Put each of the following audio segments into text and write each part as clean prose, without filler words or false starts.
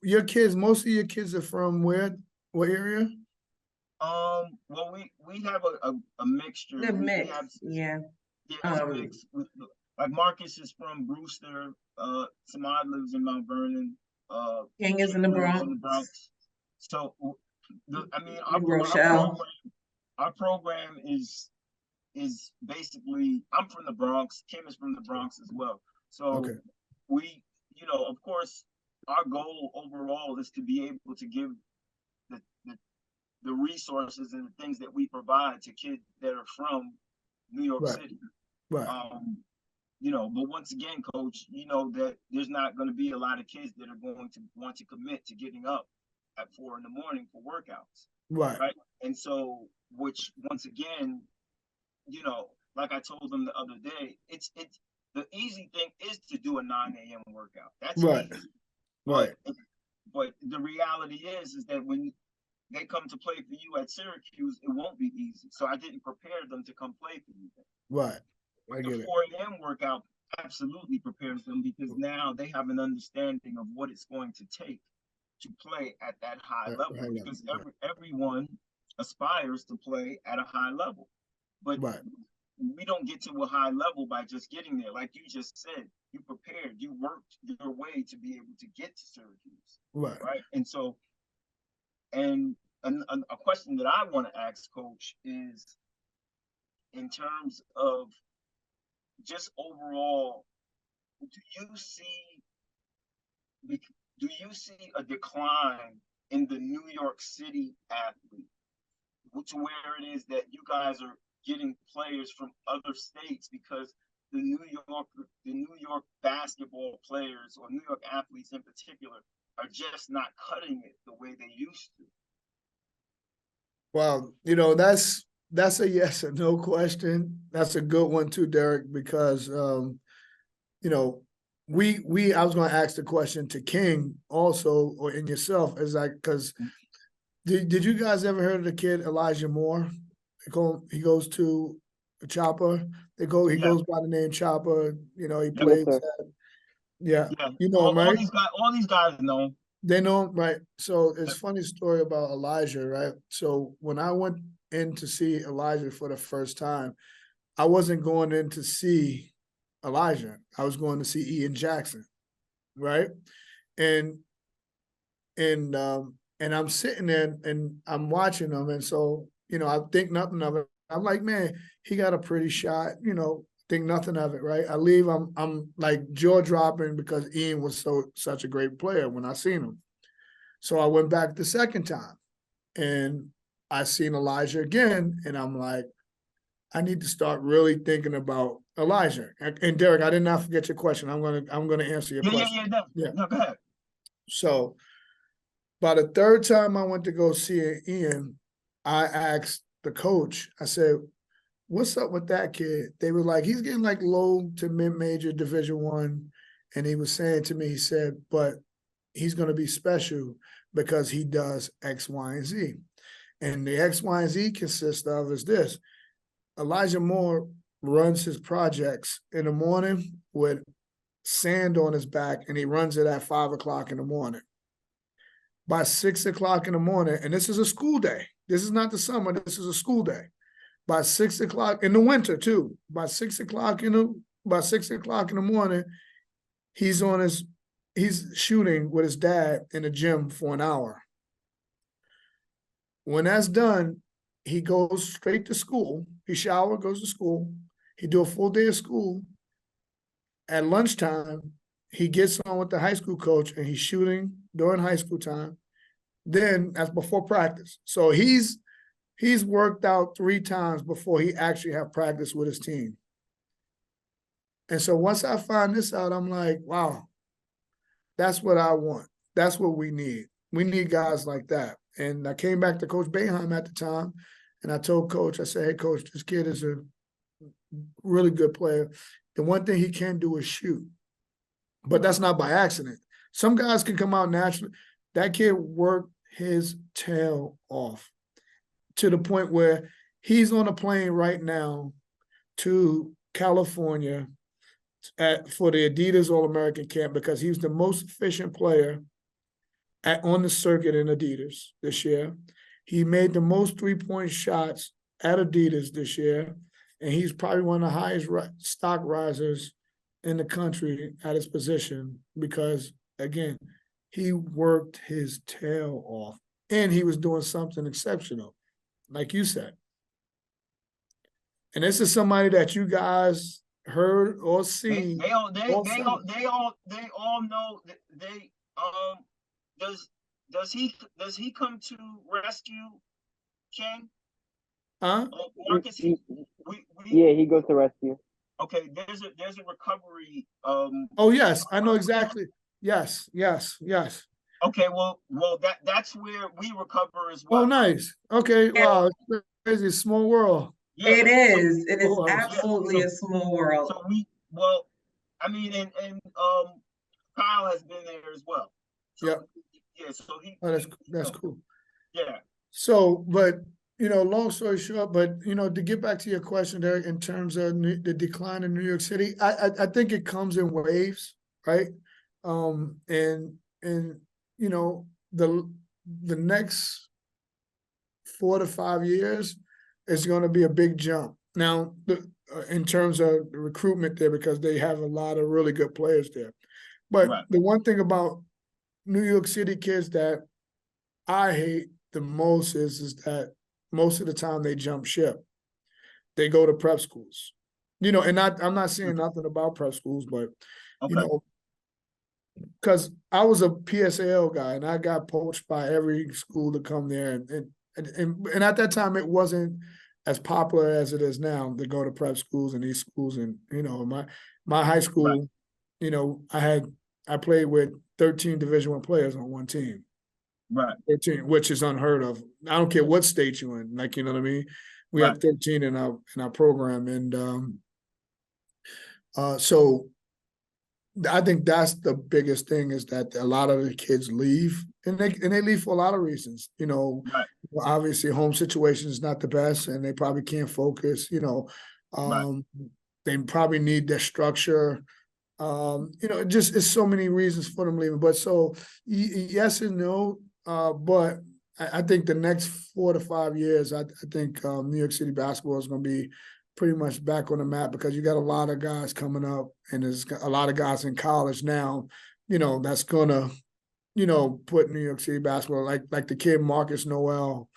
your kids, most of your kids are from where? What area? Well, we have a mixture. Good We have mix, yeah. yeah, it's a Um, mix. Like Marcus is from Brewster. Samad lives in Mount Vernon. King is in the King lives in the Bronx, Bronx. So, I mean, New Rochelle. our program is basically. I'm from the Bronx. Kim is from the Bronx as well. So Okay. we, of course, our goal overall is to be able to give the the, the resources and the things that we provide to kids that are from New York Right. City. Right. Um, but once again, coach, you know that there's not going to be a lot of kids that are going to want to commit to getting up at 4 in the morning for workouts, Right. right? And so, which once again, like I told them the other day, it's the easy thing is to do a 9 a.m. workout. That's Right. easy, Right. but the reality is that when they come to play for you at Syracuse, it won't be easy. So I didn't prepare them to come play for you. Right. I But the get it. 4 a.m. workout absolutely prepares them because now they have an understanding of what it's going to take to play at that high Right. level Right. because Right. everyone aspires to play at a high level. But Right. we don't get to a high level by just getting there. Like you just said, you prepared, you worked your way to be able to get to Syracuse, Right. right? And so, and a question that I want to ask, Coach, is in terms of just overall, do you see do you see a decline in the New York City athlete to where it is that you guys are getting players from other states because the New York basketball players or New York athletes in particular are just not cutting it the way they used to? Well, that's a yes or no question. That's a good one too, Derek, because you know, we I was going to ask the question to King also or in yourself is like because did you guys ever heard of the kid Elijah Moore? He goes to Chopper. He Yeah, goes by the name Chopper. He yep, Yes, plays. sir. Yeah, yeah. you know him, right? All these guys know. They know him, right? So it's Yep. funny story about Elijah, right? So when I went in to see Elijah for the first time, I wasn't going in to see Elijah. I was going to see Ian Jackson, right? And and I'm sitting there and I'm watching him, and so I think nothing of it. I'm like, man, he got a pretty shot, think nothing of it, right? I leave, I'm like jaw dropping because Ian was such a great player when I seen him. So I went back the second time and I seen Elijah again, and I'm like, I need to start really thinking about Elijah. And Derek, I did not forget your question. I'm gonna answer your Yeah, yeah, question. yeah. No, Yeah. no, go ahead. So by the third time I went to go see Ian, I asked the coach, I said, what's up with that kid? They were like, he's getting like low to mid-major Division I. And he was saying to me, he said, but he's going to be special because he does X, Y, and Z. And the X, Y, and Z consists of is this. Elijah Moore runs his projects in the morning with sand on his back, and he runs it at 5 o'clock in the morning. By 6 o'clock in the morning, and this is a school day. This is not the summer. This is a school day. By 6 o'clock in the winter too. By 6 o'clock in the morning, he's shooting with his dad in the gym for an hour. When that's done, he goes straight to school. He showers, goes to school. He do a full day of school. At lunchtime, he gets on with the high school coach and he's shooting during high school time. Then that's before practice. So he's worked out 3 times before he actually have practice with his team. And so once I find this out, I'm like, wow, that's what I want. That's what we need. We need guys like that. And I came back to Coach Boeheim at the time, and I told Coach, I said, hey, Coach, this kid is a really good player. The one thing he can do is shoot. But that's not by accident. Some guys can come out naturally. That kid worked his tail off to the point where he's on a plane right now to California for the Adidas All-American camp because he was the most efficient player on the circuit in Adidas this year. He made the most 3-point shots at Adidas this year, and he's probably one of the highest stock risers in the country at his position because, again, he worked his tail off, and he was doing something exceptional, like you said. And this is somebody that you guys heard or seen. They all know that does he come to rescue King? Huh? Marcus, Yeah, he goes to rescue. Okay, there's a recovery. Oh yes, I know exactly. Yes. Okay, well that's where we recover as well. Oh, nice. Okay, wow, it's crazy, small world. Yeah, It is. It is Oh, absolutely a small world. So I mean, and Kyle has been there as well. So, yeah. Yeah. So That's cool. Yeah. So, but long story short, but to get back to your question there in terms of the decline in New York City, I think it comes in waves, right? And the next 4 to 5 years is going to be a big jump. Now, in terms of the recruitment there, because they have a lot of really good players there. But Right. The one thing about New York City kids that I hate the most is that most of the time they jump ship. They go to prep schools. And I'm not saying nothing about prep schools, but Okay. because I was a PSAL guy and I got poached by every school to come there, and at that time it wasn't as popular as it is now to go to prep schools and these schools. And my high school, right. I played with 13 Division I players on one team. Right. 13, which is unheard of. I don't care what state you're in, like, you know what I mean? We right. have 13 in our program. And so I think that's the biggest thing, is that a lot of the kids leave, and they leave for a lot of reasons. Right. Obviously home situation is not the best, and they probably can't focus. Right. They probably need their structure. Just it's so many reasons for them leaving. But so yes and no. But I think the next 4 to 5 years, I think New York City basketball is going to be pretty much back on the map, because you got a lot of guys coming up, and there's a lot of guys in college now, that's gonna, put New York City basketball, like the kid Marcus Noel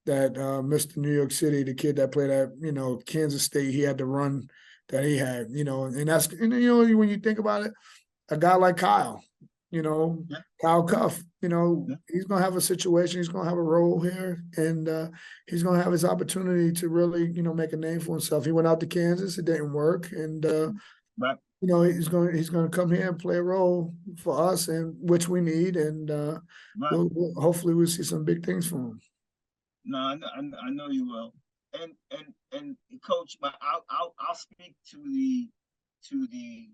that Mr. New York City, the kid that played at, Kansas State, he had the run that he had, and that's, when you think about it, a guy like Kyle, Yeah. Kyle Cuff, Yeah. he's going to have a situation. He's going to have a role here, and he's going to have his opportunity to really, make a name for himself. He went out to Kansas. It didn't work. And, Right. he's going to come here and play a role for us, and which we need. And Right. hopefully we'll see some big things from him. No, I know you will. And coach, but I'll speak to the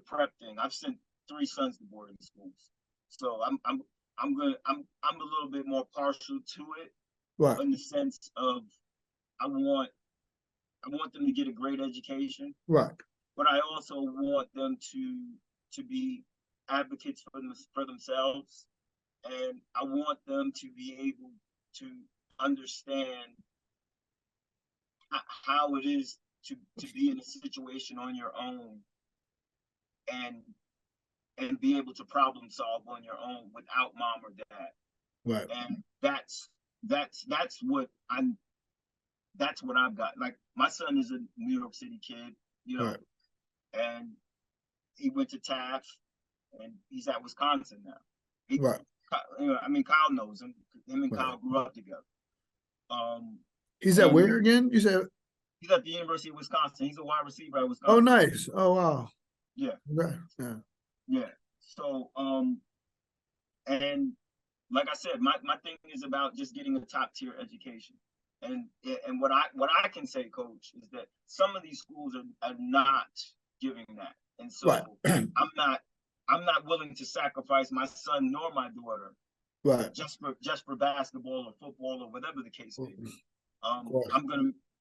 prep thing. I've sent 3 sons to boarding schools, so I'm a little bit more partial to it, Right. in the sense of I want them to get a great education, Right. but I also want them to be advocates for themselves, and I want them to be able to understand how it is to be in a situation on your own, and be able to problem solve on your own without mom or dad. Right. And that's what I've got. Like, my son is a New York City kid, Right. and he went to Taft, and he's at Wisconsin now. Right. I mean, Kyle knows him. Him and Right. Kyle grew up together. He's at where again? You said? He's at the University of Wisconsin. He's a wide receiver at Wisconsin. Oh, nice. Oh, wow. Yeah. Right. Yeah. Yeah. So, and like I said, my thing is about just getting a top tier education. And what I can say, coach, is that some of these schools are not giving that. And so Right. I'm not willing to sacrifice my son nor my daughter, Right. just for basketball or football or whatever the case may be. course.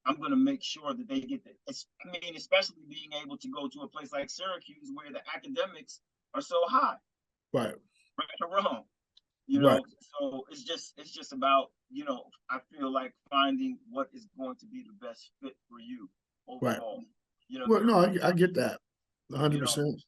I'm gonna make sure that they get that. Especially being able to go to a place like Syracuse, where the academics are so high. Right. Right or wrong. You Right. know, so it's just about, you know, I feel like finding what is going to be the best fit for you Right. overall. You know, Well, no, I get that you know, 100%.